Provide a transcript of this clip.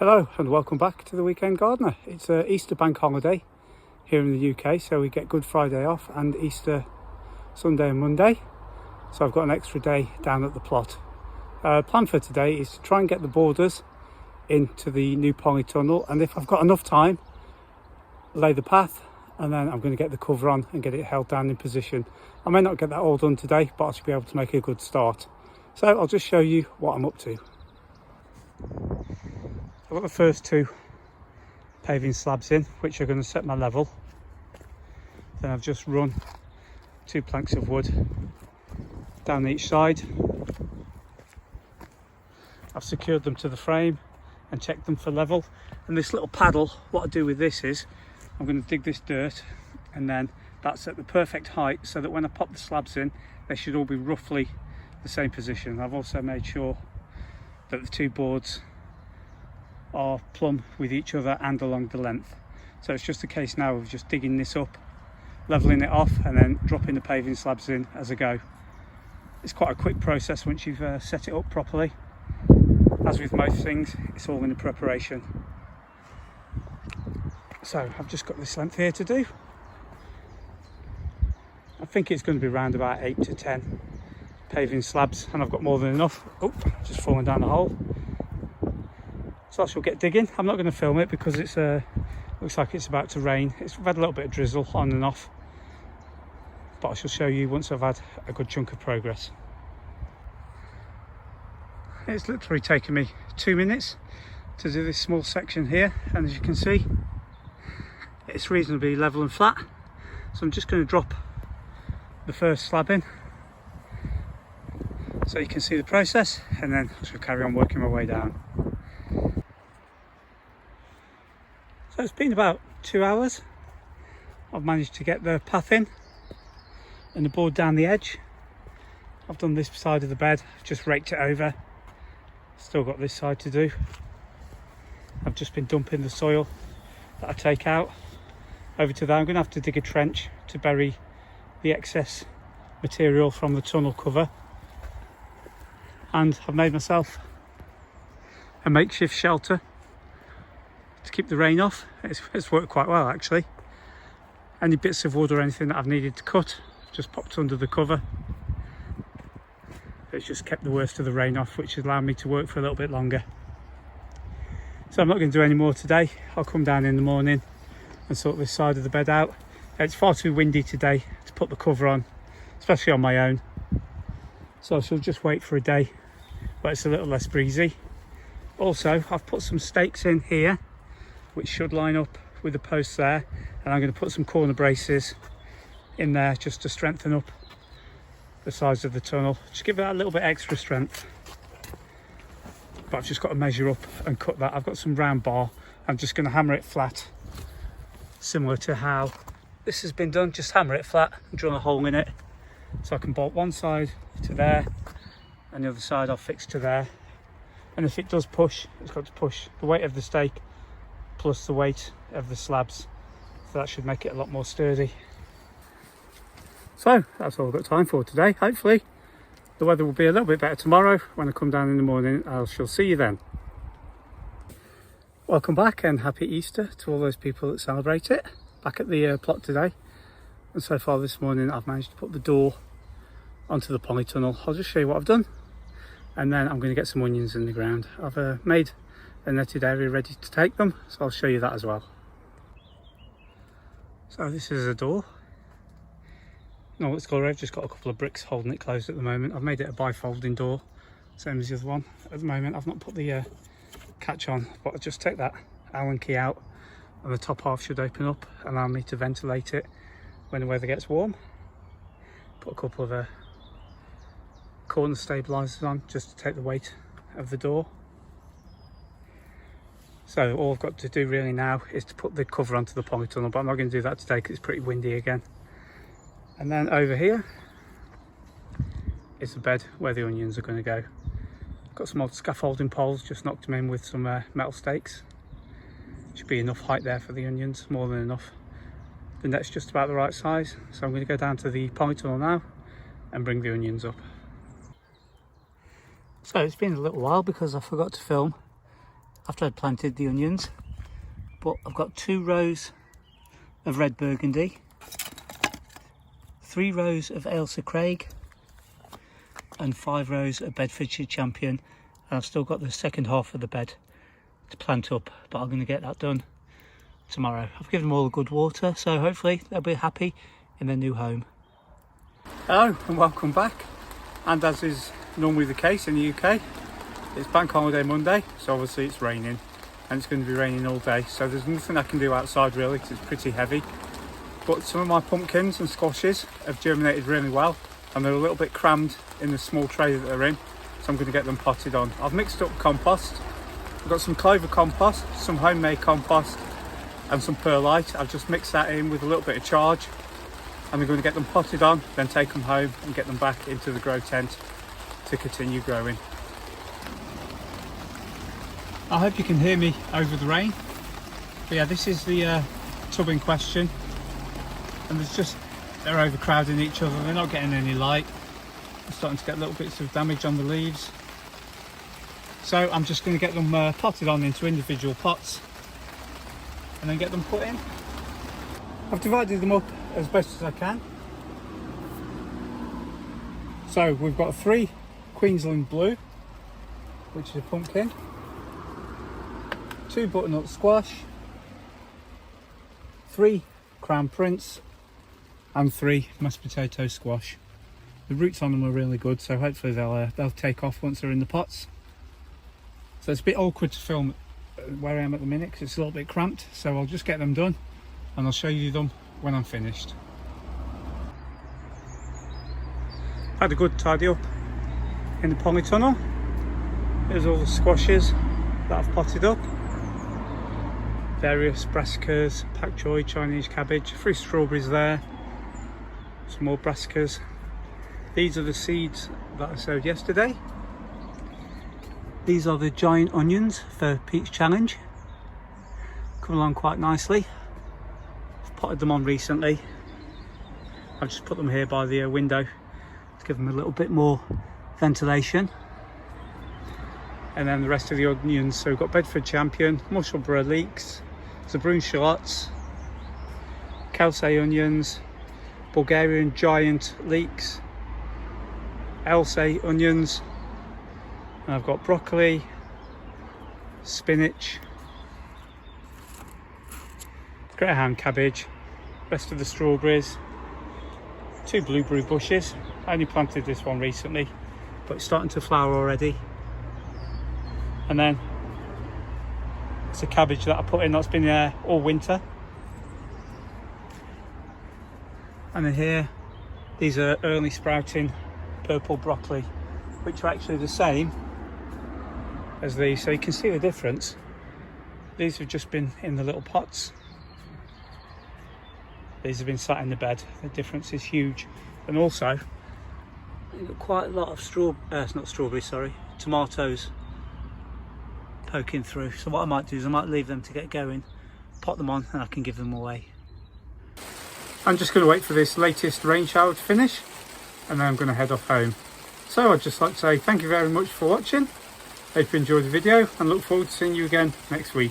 Hello and welcome back to the Weekend Gardener. It's Easter bank holiday here in the UK, so we get Good Friday off and Easter Sunday and Monday. So I've got an extra day down at the plot. Plan for today is to try and get the borders into the new Polytunnel, and if I've got enough time, lay the path, and then I'm going to get the cover on and get it held down in position. I may not get that all done today, but I should be able to make a good start. So I'll just show you what I'm up to. I've got the first two paving slabs in, which are going to set my level. Then I've just run 2 planks of wood down each side. I've secured them to the frame and checked them for level. And this little paddle, what I do with this is I'm going to dig this dirt, and then that's at the perfect height so that when I pop the slabs in, they should all be roughly the same position. I've also made sure that the 2 boards are plumb with each other and along the length. So it's just a case now of just digging this up, leveling it off, and then dropping the paving slabs in as I go. It's quite a quick process once you've set it up properly. As with most things, it's all in the preparation. So I've just got this length here to do. I think it's going to be around about 8 to 10 paving slabs, and I've got more than enough. Oh, just falling down the hole. So I shall get digging. I'm not going to film it because it's looks like it's about to rain. We've had a little bit of drizzle on and off, but I shall show you once I've had a good chunk of progress. It's literally taken me 2 minutes to do this small section here, and as you can see, it's reasonably level and flat. So I'm just going to drop the first slab in so you can see the process, and then I shall carry on working my way down. So it's been about 2 hours. I've managed to get the path in and the board down the edge. I've done this side of the bed, just raked it over. Still got this side to do. I've just been dumping the soil that I take out over to there. I'm going to have to dig a trench to bury the excess material from the tunnel cover. And I've made myself a makeshift shelter to keep the rain off. It's worked quite well actually. Any bits of wood or anything that I've needed to cut, I've just popped under the cover. It's just kept the worst of the rain off, which has allowed me to work for a little bit longer. So I'm not going to do any more today. I'll come down in the morning and sort this side of the bed out. It's far too windy today to put the cover on, especially on my own. So I shall just wait for a day where it's a little less breezy. Also, I've put some stakes in here which should line up with the posts there, and I'm going to put some corner braces in there just to strengthen up the sides of the tunnel, just give it a little bit extra strength. But I've just got to measure up and cut that. I've got some round bar. I'm just going to hammer it flat, similar to how this has been done. Just hammer it flat and drill a hole in it so I can bolt one side to there and the other side I'll fix to there. And if it does push, it's got to push the weight of the stake plus the weight of the slabs, so that should make it a lot more sturdy. So that's all I've got time for today. Hopefully the weather will be a little bit better tomorrow. When I come down in the morning, I shall see you then. Welcome back and happy Easter to all those people that celebrate it. Back at the plot today, and so far this morning I've managed to put the door onto the polytunnel. I'll just show you what I've done, and then I'm going to get some onions in the ground. I've made a netted area ready to take them, so I'll show you that as well. So this is a door. No, it's got, I've just got a couple of bricks holding it closed at the moment. I've made it a bifolding door, same as the other one. At the moment I've not put the catch on, but I'll just take that Allen key out and the top half should open up, allow me to ventilate it when the weather gets warm. Put a couple of corner stabilisers on just to take the weight of the door. So all I've got to do really now is to put the cover onto the polytunnel, but I'm not going to do that today because it's pretty windy again. And then over here is the bed where the onions are going to go. Got some old scaffolding poles, just knocked them in with some metal stakes. Should be enough height there for the onions, more than enough. The net's just about the right size, so I'm going to go down to the polytunnel now and bring the onions up. So it's been a little while because I forgot to film after I'd planted the onions. But I've got 2 rows of red burgundy, 3 rows of Ailsa Craig, and 5 rows of Bedfordshire Champion. And I've still got the second half of the bed to plant up, but I'm going to get that done tomorrow. I've given them all a good water, so hopefully they'll be happy in their new home. Hello and welcome back. And as is normally the case in the UK, it's Bank Holiday Monday, so obviously it's raining, and it's going to be raining all day, so there's nothing I can do outside really because it's pretty heavy. But some of my pumpkins and squashes have germinated really well, and they're a little bit crammed in the small tray that they're in, so I'm going to get them potted on. I've mixed up compost. I've got some clover compost, some homemade compost, and some perlite. I've just mixed that in with a little bit of charge, and I'm going to get them potted on, then take them home and get them back into the grow tent to continue growing. I hope you can hear me over the rain. But yeah, this is the tub in question, and they're overcrowding each other. They're not getting any light. I'm starting to get little bits of damage on the leaves. So I'm just going to get them potted on into individual pots and then get them put in. I've divided them up as best as I can. So we've got 3 Queensland Blue, which is a pumpkin, 2 butternut squash, 3 Crown Prince, and 3 mashed potato squash. The roots on them are really good, so hopefully they'll take off once they're in the pots. So it's a bit awkward to film where I am at the minute because it's a little bit cramped, so I'll just get them done and I'll show you them when I'm finished. Had a good tidy up in the polytunnel. Here's all the squashes that I've potted up. Various brassicas, pak choi, Chinese cabbage, 3 strawberries there, some more brassicas. These are the seeds that I sowed yesterday. These are the giant onions for Pete's challenge. Come along quite nicely. I've potted them on recently. I've just put them here by the window to give them a little bit more ventilation. And then the rest of the onions, so we've got Bedford Champion, Musselburgh leeks, Zabroon shallots, Kelsey onions, Bulgarian giant leeks, Ailsa onions, and I've got broccoli, spinach, greyhound cabbage, rest of the strawberries, 2 blueberry bushes. I only planted this one recently, but it's starting to flower already. And then it's a cabbage that I put in that's been there all winter. And then here, these are early sprouting purple broccoli, which are actually the same as these, so you can see the difference. These have just been in the little pots. These have been sat in the bed. The difference is huge. And also, you've got quite a lot of tomatoes poking through. So what I might do is I might leave them to get going, pot them on, and I can give them away. I'm just going to wait for this latest rain shower to finish, and then I'm going to head off home. So I'd just like to say thank you very much for watching. Hope you enjoyed the video and look forward to seeing you again next week.